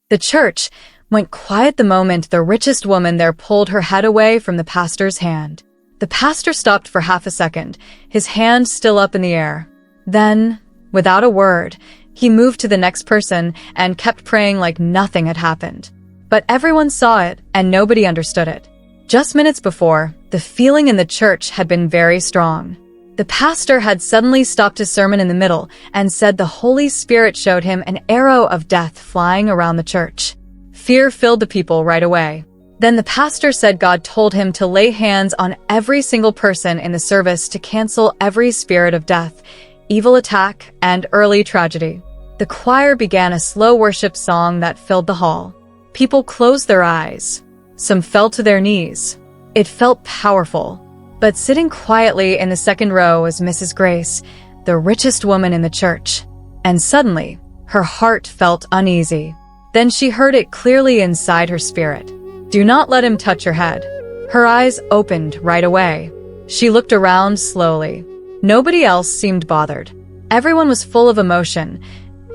The church went quiet the moment the richest woman there pulled her head away from the pastor's hand. The pastor stopped for half a second, his hand still up in the air. Then, without a word, he moved to the next person and kept praying like nothing had happened. But everyone saw it and nobody understood it. Just minutes before, the feeling in the church had been very strong. The pastor had suddenly stopped his sermon in the middle and said the Holy Spirit showed him an arrow of death flying around the church. Fear filled the people right away. Then the pastor said God told him to lay hands on every single person in the service to cancel every spirit of death, evil attack, and early tragedy. The choir began a slow worship song that filled the hall. People closed their eyes. Some fell to their knees. It felt powerful. But sitting quietly in the second row was Mrs. Grace, the richest woman in the church. And suddenly, her heart felt uneasy. Then she heard it clearly inside her spirit. Do not let him touch your head. Her eyes opened right away. She looked around slowly. Nobody else seemed bothered. Everyone was full of emotion,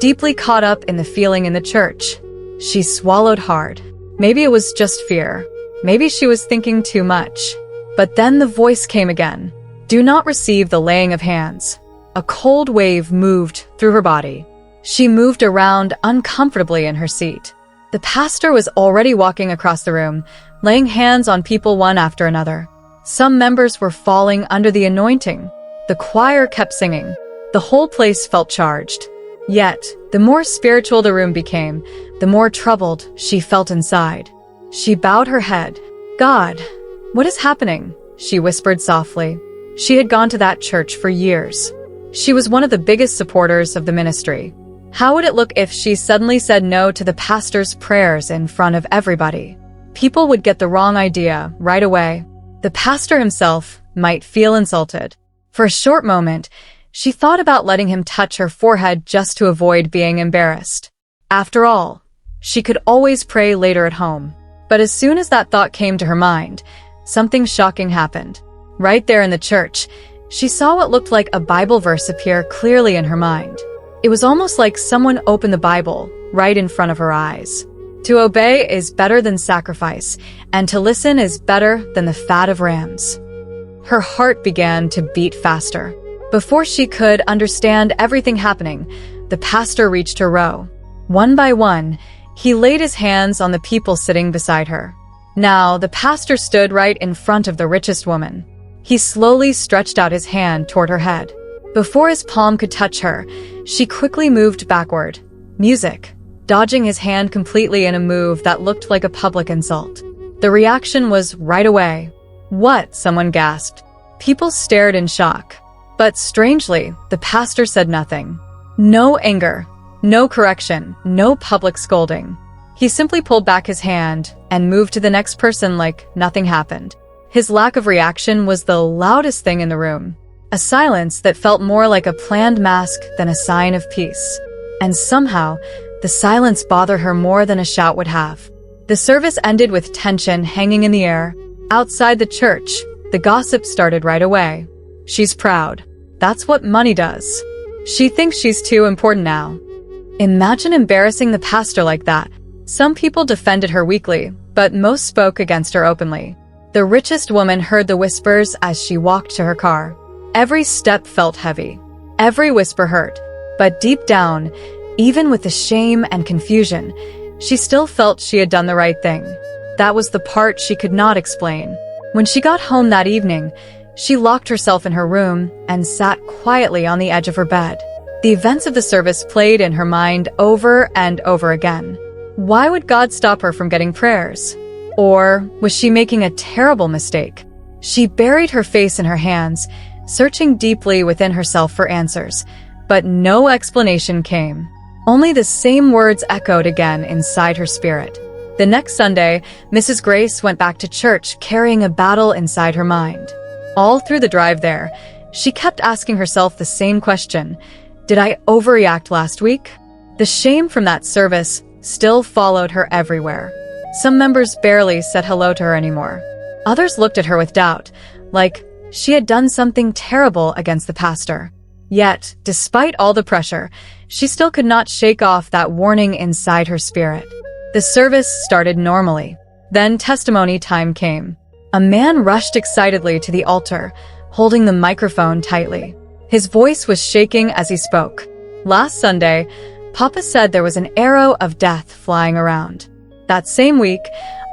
deeply caught up in the feeling in the church. She swallowed hard. Maybe it was just fear. Maybe she was thinking too much. But then the voice came again. Do not receive the laying of hands. A cold wave moved through her body. She moved around uncomfortably in her seat. The pastor was already walking across the room, laying hands on people one after another. Some members were falling under the anointing. The choir kept singing. The whole place felt charged. Yet, the more spiritual the room became, the more troubled she felt inside. She bowed her head. God, what is happening? She whispered softly. She had gone to that church for years. She was one of the biggest supporters of the ministry. How would it look if she suddenly said no to the pastor's prayers in front of everybody? People would get the wrong idea right away. The pastor himself might feel insulted. For a short moment, she thought about letting him touch her forehead just to avoid being embarrassed. After all, she could always pray later at home. But as soon as that thought came to her mind, something shocking happened. Right there in the church, she saw what looked like a Bible verse appear clearly in her mind. It was almost like someone opened the Bible right in front of her eyes. To obey is better than sacrifice, and to listen is better than the fat of rams. Her heart began to beat faster. Before she could understand everything happening, the pastor reached her row. One by one, he laid his hands on the people sitting beside her. Now, the pastor stood right in front of the richest woman. He slowly stretched out his hand toward her head. Before his palm could touch her, she quickly moved backward. Music, dodging his hand completely in a move that looked like a public insult. The reaction was right away. What? Someone gasped. People stared in shock. But strangely, the pastor said nothing. No anger, no correction, no public scolding. He simply pulled back his hand and moved to the next person like nothing happened. His lack of reaction was the loudest thing in the room. A silence that felt more like a planned mask than a sign of peace. And somehow, the silence bothered her more than a shout would have. The service ended with tension hanging in the air. Outside the church, the gossip started right away. She's proud. That's what money does. She thinks she's too important now. Imagine embarrassing the pastor like that. Some people defended her weakly, but most spoke against her openly. The richest woman heard the whispers as she walked to her car. Every step felt heavy. Every whisper hurt. But deep down, even with the shame and confusion, she still felt she had done the right thing. That was the part she could not explain. When she got home that evening, she locked herself in her room and sat quietly on the edge of her bed. The events of the service played in her mind over and over again. Why would God stop her from getting prayers? Or was she making a terrible mistake? She buried her face in her hands, searching deeply within herself for answers, but no explanation came. Only the same words echoed again inside her spirit. The next Sunday, Mrs. Grace went back to church carrying a battle inside her mind. All through the drive there, she kept asking herself the same question. Did I overreact last week? The shame from that service still followed her everywhere. Some members barely said hello to her anymore. Others looked at her with doubt, like she had done something terrible against the pastor. Yet, despite all the pressure, she still could not shake off that warning inside her spirit. The service started normally. Then testimony time came. A man rushed excitedly to the altar, holding the microphone tightly. His voice was shaking as he spoke. Last Sunday, Papa said there was an arrow of death flying around. That same week,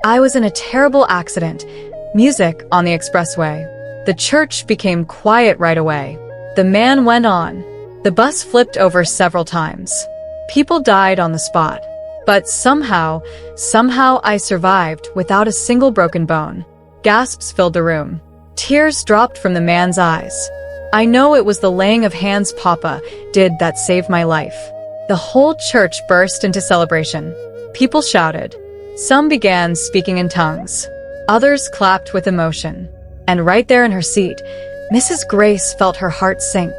I was in a terrible accident, music on the expressway. The church became quiet right away. The man went on. The bus flipped over several times. People died on the spot. But somehow I survived without a single broken bone. Gasps filled the room. Tears dropped from the man's eyes. I know it was the laying of hands Papa did that saved my life. The whole church burst into celebration. People shouted. Some began speaking in tongues. Others clapped with emotion. And right there in her seat, Mrs. Grace felt her heart sink.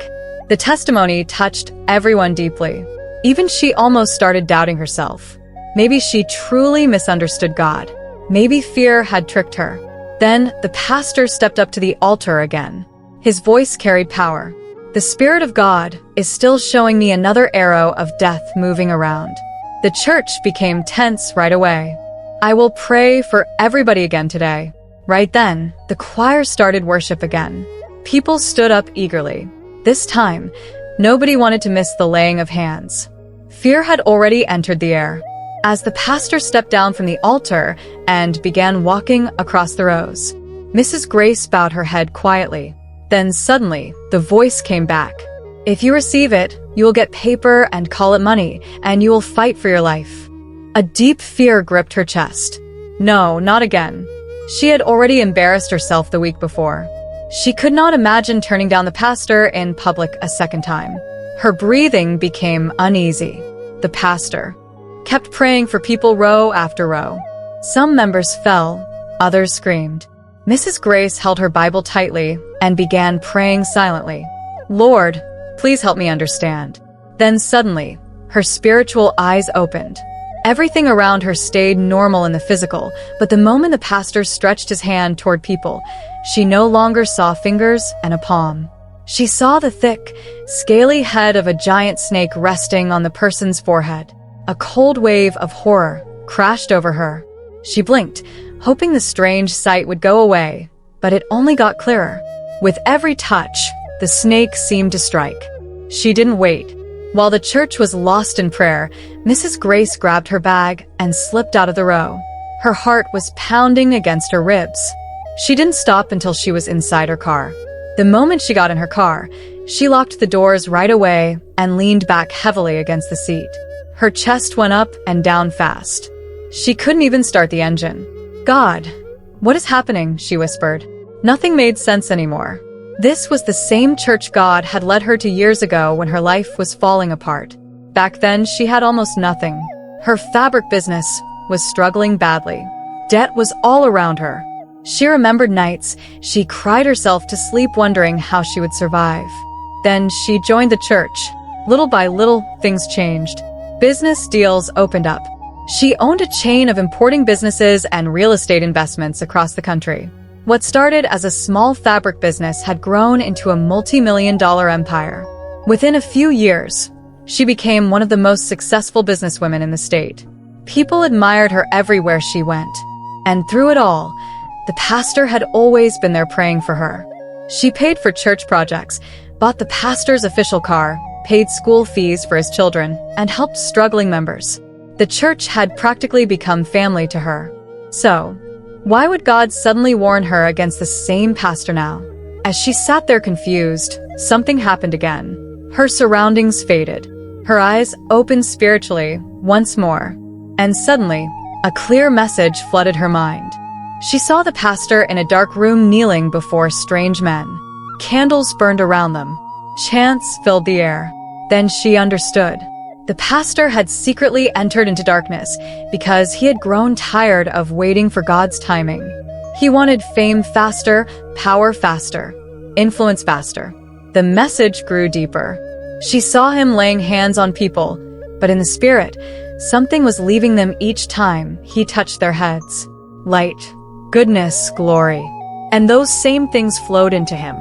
The testimony touched everyone deeply. Even she almost started doubting herself. Maybe she truly misunderstood God. Maybe fear had tricked her. Then the pastor stepped up to the altar again. His voice carried power. The Spirit of God is still showing me another arrow of death moving around. The church became tense right away. I will pray for everybody again today. Right then, the choir started worship again. People stood up eagerly. This time, nobody wanted to miss the laying of hands. Fear had already entered the air. As the pastor stepped down from the altar and began walking across the rows, Mrs. Grace bowed her head quietly. Then suddenly, the voice came back. If you receive it, you will get paper and call it money, and you will fight for your life. A deep fear gripped her chest. No, not again. She had already embarrassed herself the week before. She could not imagine turning down the pastor in public a second time. Her breathing became uneasy. The pastor kept praying for people row after row. Some members fell, others screamed. Mrs. Grace held her Bible tightly and began praying silently. Lord, please help me understand. Then suddenly, her spiritual eyes opened. Everything around her stayed normal in the physical, but the moment the pastor stretched his hand toward people, she no longer saw fingers and a palm. She saw the thick, scaly head of a giant snake resting on the person's forehead. A cold wave of horror crashed over her. She blinked, hoping the strange sight would go away, but it only got clearer. With every touch, the snake seemed to strike. She didn't wait. While the church was lost in prayer, Mrs. Grace grabbed her bag and slipped out of the row. Her heart was pounding against her ribs. She didn't stop until she was inside her car. The moment she got in her car, she locked the doors right away and leaned back heavily against the seat. Her chest went up and down fast. She couldn't even start the engine. God, what is happening? She whispered. Nothing made sense anymore. This was the same church God had led her to years ago when her life was falling apart. Back then, she had almost nothing. Her fabric business was struggling badly. Debt was all around her. She remembered nights she cried herself to sleep wondering how she would survive. Then she joined the church. Little by little, things changed. Business deals opened up. She owned a chain of importing businesses and real estate investments across the country. What started as a small fabric business had grown into a multi-million-dollar empire. Within a few years, she became one of the most successful businesswomen in the state. People admired her everywhere she went. And through it all, the pastor had always been there praying for her. She paid for church projects, bought the pastor's official car, paid school fees for his children, and helped struggling members. The church had practically become family to her. So, why would God suddenly warn her against the same pastor now? As she sat there confused, something happened again. Her surroundings faded. Her eyes opened spiritually once more. And suddenly, a clear message flooded her mind. She saw the pastor in a dark room kneeling before strange men. Candles burned around them. Chants filled the air. Then she understood. The pastor had secretly entered into darkness because he had grown tired of waiting for God's timing. He wanted fame faster, power faster, influence faster. The message grew deeper. She saw him laying hands on people, but in the spirit, something was leaving them each time he touched their heads. Light, goodness, glory. And those same things flowed into him.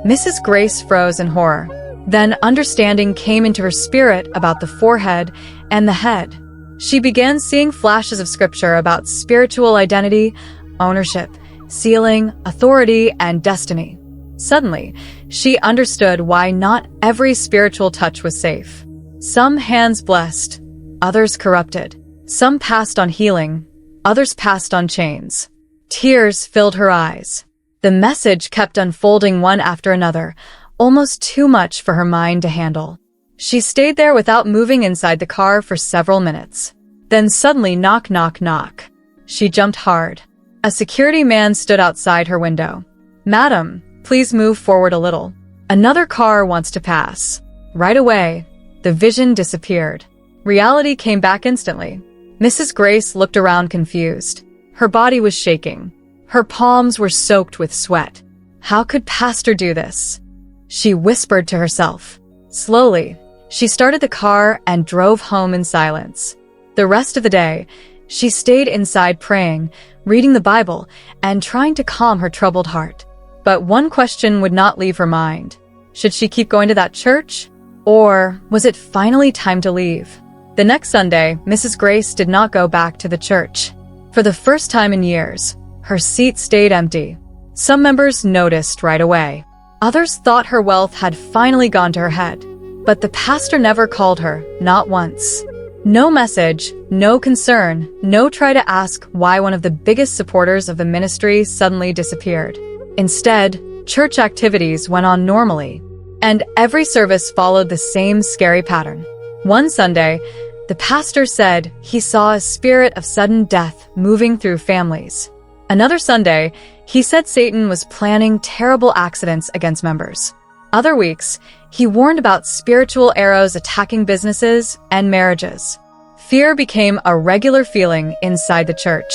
Mrs. Grace froze in horror. Then understanding came into her spirit about the forehead and the head. She began seeing flashes of scripture about spiritual identity, ownership, sealing, authority, and destiny. Suddenly, she understood why not every spiritual touch was safe. Some hands blessed, others corrupted. Some passed on healing, others passed on chains. Tears filled her eyes. The message kept unfolding one after another, almost too much for her mind to handle. She stayed there without moving inside the car for several minutes. Then suddenly, knock, knock, knock. She jumped hard. A security man stood outside her window. "Madam, please move forward a little. Another car wants to pass." Right away, the vision disappeared. Reality came back instantly. Mrs. Grace looked around confused. Her body was shaking. Her palms were soaked with sweat. How could Pastor do this? She whispered to herself. Slowly, she started the car and drove home in silence. The rest of the day, she stayed inside praying, reading the Bible, and trying to calm her troubled heart. But one question would not leave her mind. Should she keep going to that church? Or was it finally time to leave? The next Sunday, Mrs. Grace did not go back to the church. For the first time in years, her seat stayed empty. Some members noticed right away. Others thought her wealth had finally gone to her head. But the pastor never called her, not once. No message, no concern, no try to ask why one of the biggest supporters of the ministry suddenly disappeared. Instead, church activities went on normally, and every service followed the same scary pattern. One Sunday, the pastor said he saw a spirit of sudden death moving through families. Another Sunday, he said Satan was planning terrible accidents against members. Other weeks, he warned about spiritual arrows attacking businesses and marriages. Fear became a regular feeling inside the church.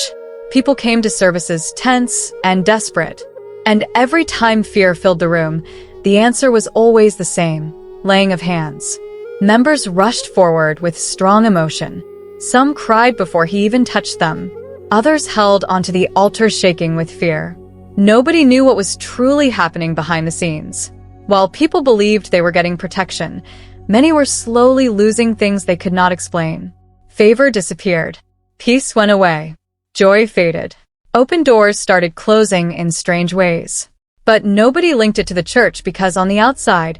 People came to services tense and desperate. And every time fear filled the room, the answer was always the same: laying of hands. Members rushed forward with strong emotion. Some cried before he even touched them. Others held onto the altar shaking with fear. Nobody knew what was truly happening behind the scenes. While people believed they were getting protection, many were slowly losing things they could not explain. Favor disappeared. Peace went away. Joy faded. Open doors started closing in strange ways. But nobody linked it to the church because on the outside,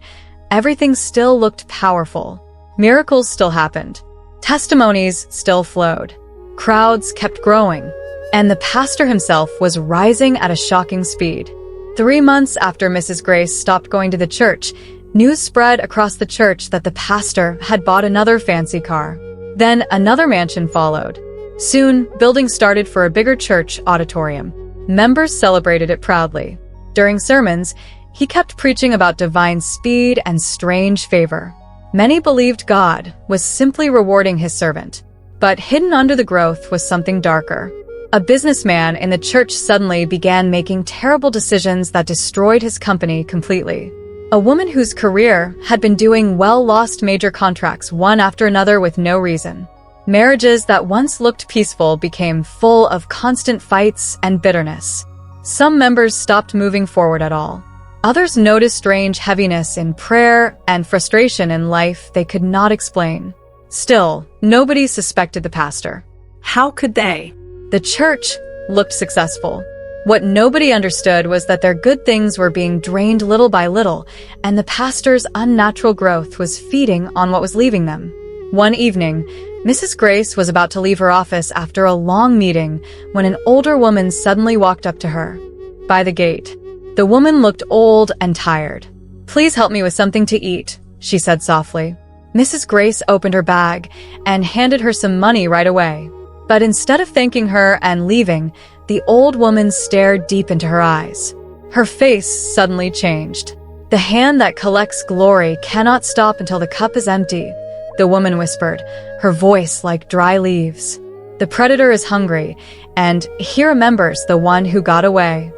everything still looked powerful. Miracles still happened. Testimonies still flowed. Crowds kept growing. And the pastor himself was rising at a shocking speed. 3 months after Mrs. Grace stopped going to the church, news spread across the church that the pastor had bought another fancy car. Then another mansion followed. Soon, buildings started for a bigger church auditorium. Members celebrated it proudly. During sermons, he kept preaching about divine speed and strange favor. Many believed God was simply rewarding his servant. But hidden under the growth was something darker. A businessman in the church suddenly began making terrible decisions that destroyed his company completely. A woman whose career had been doing well lost major contracts one after another with no reason. Marriages that once looked peaceful became full of constant fights and bitterness. Some members stopped moving forward at all. Others noticed strange heaviness in prayer and frustration in life they could not explain. Still, nobody suspected the pastor. How could they? The church looked successful. What nobody understood was that their good things were being drained little by little, and the pastor's unnatural growth was feeding on what was leaving them. One evening, Mrs. Grace was about to leave her office after a long meeting when an older woman suddenly walked up to her. By the gate, the woman looked old and tired. "Please help me with something to eat," she said softly. Mrs. Grace opened her bag and handed her some money right away. But instead of thanking her and leaving, the old woman stared deep into her eyes. Her face suddenly changed. "The hand that collects glory cannot stop until the cup is empty," the woman whispered, her voice like dry leaves. "The predator is hungry, and he remembers the one who got away."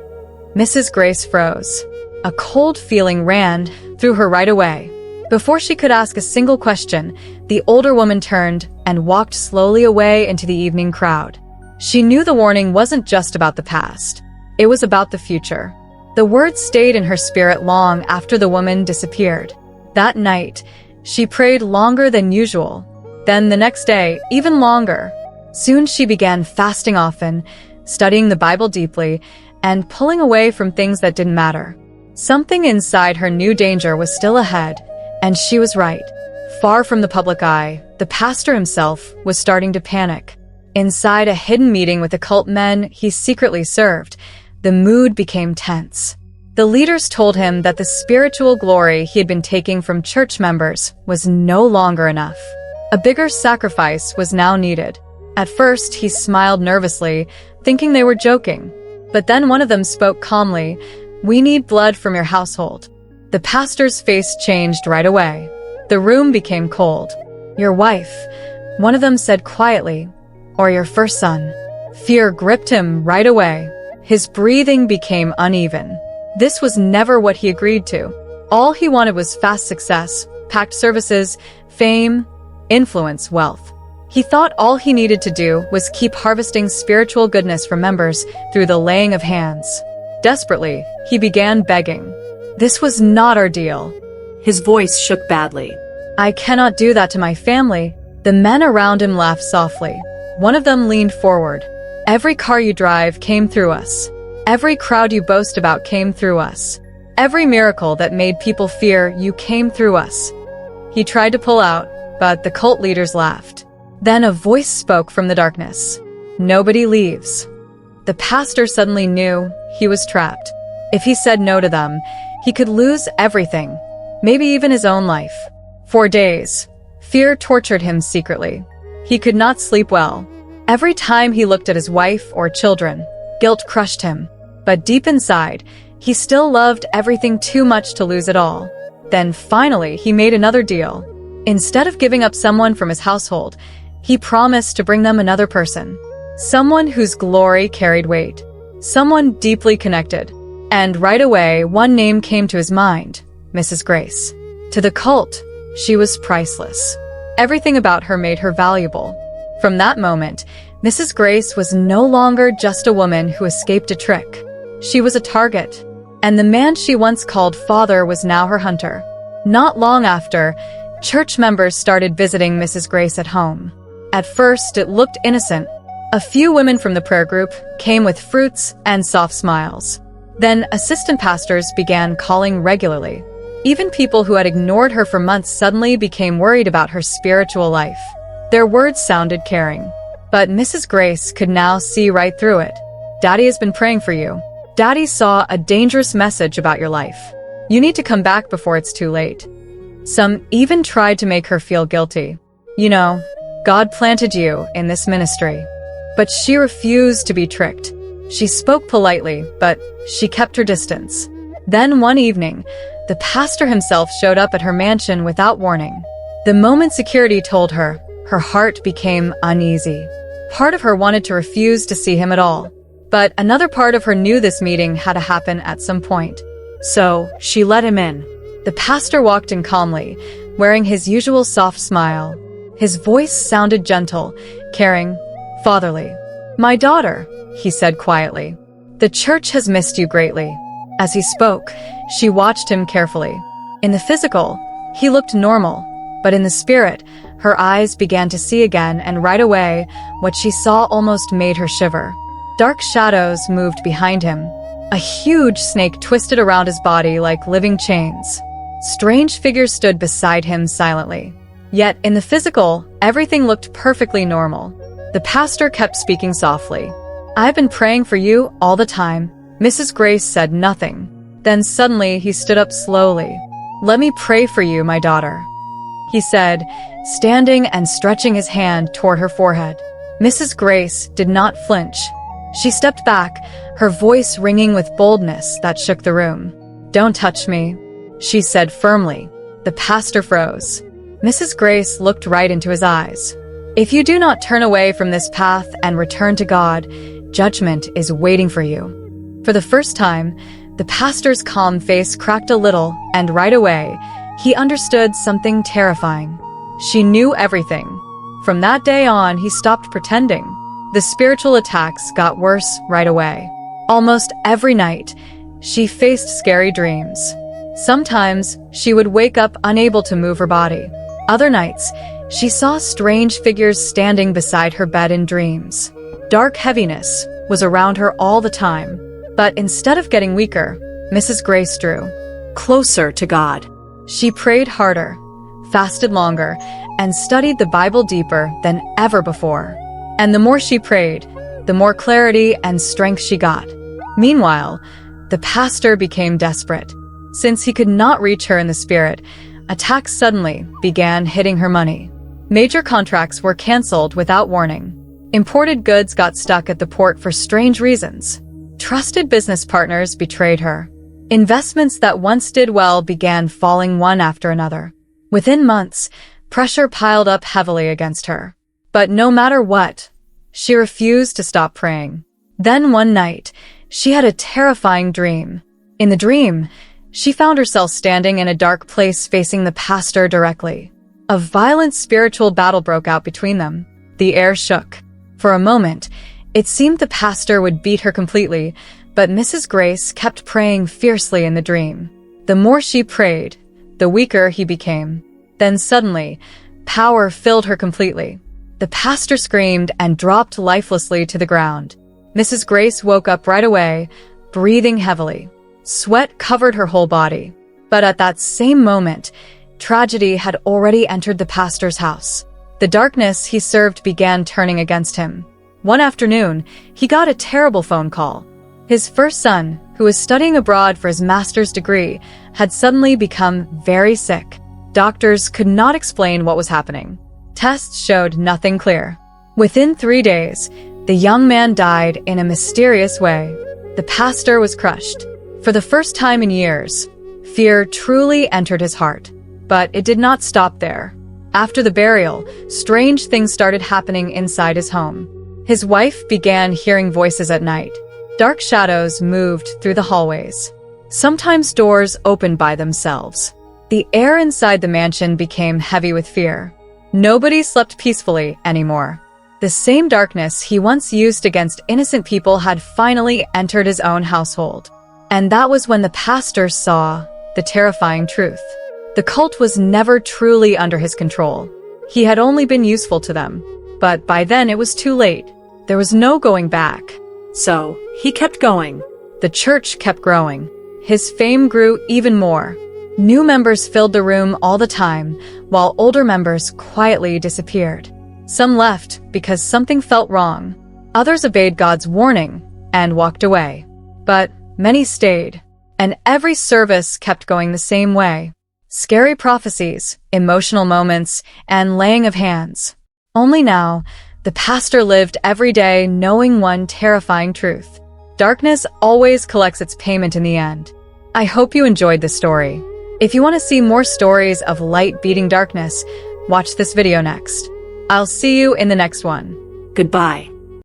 Mrs. Grace froze. A cold feeling ran through her right away. Before she could ask a single question, the older woman turned and walked slowly away into the evening crowd. She knew the warning wasn't just about the past. It was about the future. The words stayed in her spirit long after the woman disappeared. That night, she prayed longer than usual. Then the next day, even longer. Soon she began fasting often, studying the Bible deeply, and pulling away from things that didn't matter. Something inside her knew danger was still ahead, and she was right. Far from the public eye, the pastor himself was starting to panic. Inside a hidden meeting with the cult men he secretly served, the mood became tense. The leaders told him that the spiritual glory he had been taking from church members was no longer enough. A bigger sacrifice was now needed. At first, he smiled nervously, thinking they were joking. But then one of them spoke calmly, "We need blood from your household." The pastor's face changed right away. The room became cold. "Your wife," one of them said quietly, "or your first son." Fear gripped him right away. His breathing became uneven. This was never what he agreed to. All he wanted was fast success, packed services, fame, influence, wealth. He thought all he needed to do was keep harvesting spiritual goodness from members through the laying of hands. Desperately, he began begging. "This was not our deal." His voice shook badly. "I cannot do that to my family." The men around him laughed softly. One of them leaned forward. "Every car you drive came through us. Every crowd you boast about came through us. Every miracle that made people fear you came through us." He tried to pull out, but the cult leaders laughed. Then a voice spoke from the darkness. "Nobody leaves." The pastor suddenly knew he was trapped. If he said no to them, he could lose everything, maybe even his own life. For days, fear tortured him secretly. He could not sleep well. Every time he looked at his wife or children, guilt crushed him. But deep inside, he still loved everything too much to lose it all. Then finally, he made another deal. Instead of giving up someone from his household, he promised to bring them another person. Someone whose glory carried weight. Someone deeply connected. And right away, one name came to his mind, Mrs. Grace. To the cult, she was priceless. Everything about her made her valuable. From that moment, Mrs. Grace was no longer just a woman who escaped a trick. She was a target, and the man she once called father was now her hunter. Not long after, church members started visiting Mrs. Grace at home. At first, it looked innocent. A few women from the prayer group came with fruits and soft smiles. Then assistant pastors began calling regularly. Even people who had ignored her for months suddenly became worried about her spiritual life. Their words sounded caring. But Mrs. Grace could now see right through it. "Daddy has been praying for you. Daddy saw a dangerous message about your life. You need to come back before it's too late." Some even tried to make her feel guilty. "You know, God planted you in this ministry." But she refused to be tricked. She spoke politely, but she kept her distance. Then one evening, the pastor himself showed up at her mansion without warning. The moment security told her, her heart became uneasy. Part of her wanted to refuse to see him at all. But another part of her knew this meeting had to happen at some point. So she let him in. The pastor walked in calmly, wearing his usual soft smile. His voice sounded gentle, caring, fatherly. "My daughter," he said quietly, "the church has missed you greatly." As he spoke, she watched him carefully. In the physical, he looked normal, but in the spirit, her eyes began to see again, and right away, what she saw almost made her shiver. Dark shadows moved behind him. A huge snake twisted around his body like living chains. Strange figures stood beside him silently. Yet, in the physical, everything looked perfectly normal. The pastor kept speaking softly. "I've been praying for you all the time." Mrs. Grace said nothing. Then suddenly he stood up slowly. "Let me pray for you, my daughter," he said, standing and stretching his hand toward her forehead. Mrs. Grace did not flinch. She stepped back, her voice ringing with boldness that shook the room. "Don't touch me," she said firmly. The pastor froze. Mrs. Grace looked right into his eyes. "If you do not turn away from this path and return to God, judgment is waiting for you." For the first time, the pastor's calm face cracked a little, and right away, he understood something terrifying. She knew everything. From that day on, he stopped pretending. The spiritual attacks got worse right away. Almost every night, she faced scary dreams. Sometimes, she would wake up unable to move her body. Other nights, she saw strange figures standing beside her bed in dreams. Dark heaviness was around her all the time, but instead of getting weaker, Mrs. Grace drew Closer to God. She prayed harder, fasted longer, and studied the Bible deeper than ever before. And the more she prayed, the more clarity and strength she got. Meanwhile, the pastor became desperate. Since he could not reach her in the spirit, attacks suddenly began hitting her money. Major contracts were canceled without warning. Imported goods got stuck at the port for strange reasons. Trusted business partners betrayed her. Investments that once did well began falling one after another. Within months, pressure piled up heavily against her. But no matter what, she refused to stop praying. Then one night, she had a terrifying dream. In the dream, she found herself standing in a dark place facing the pastor directly. A violent spiritual battle broke out between them. The air shook. For a moment, it seemed the pastor would beat her completely, but Mrs. Grace kept praying fiercely in the dream. The more she prayed, the weaker he became. Then suddenly, power filled her completely. The pastor screamed and dropped lifelessly to the ground. Mrs. Grace woke up right away, breathing heavily. Sweat covered her whole body. But at that same moment, tragedy had already entered the pastor's house. The darkness he served began turning against him. One afternoon, he got a terrible phone call. His first son, who was studying abroad for his master's degree, had suddenly become very sick. Doctors could not explain what was happening. Tests showed nothing clear. Within 3 days, the young man died in a mysterious way. The pastor was crushed. For the first time in years, fear truly entered his heart. But it did not stop there. After the burial, strange things started happening inside his home. His wife began hearing voices at night. Dark shadows moved through the hallways. Sometimes doors opened by themselves. The air inside the mansion became heavy with fear. Nobody slept peacefully anymore. The same darkness he once used against innocent people had finally entered his own household. And that was when the pastor saw the terrifying truth. The cult was never truly under his control. He had only been useful to them. But by then it was too late. There was no going back. So, he kept going. The church kept growing. His fame grew even more. New members filled the room all the time, while older members quietly disappeared. Some left because something felt wrong. Others obeyed God's warning and walked away. But many stayed, and every service kept going the same way. Scary prophecies, emotional moments, and laying of hands. Only now, the pastor lived every day knowing one terrifying truth. Darkness always collects its payment in the end. I hope you enjoyed this story. If you want to see more stories of light beating darkness, watch this video next. I'll see you in the next one. Goodbye.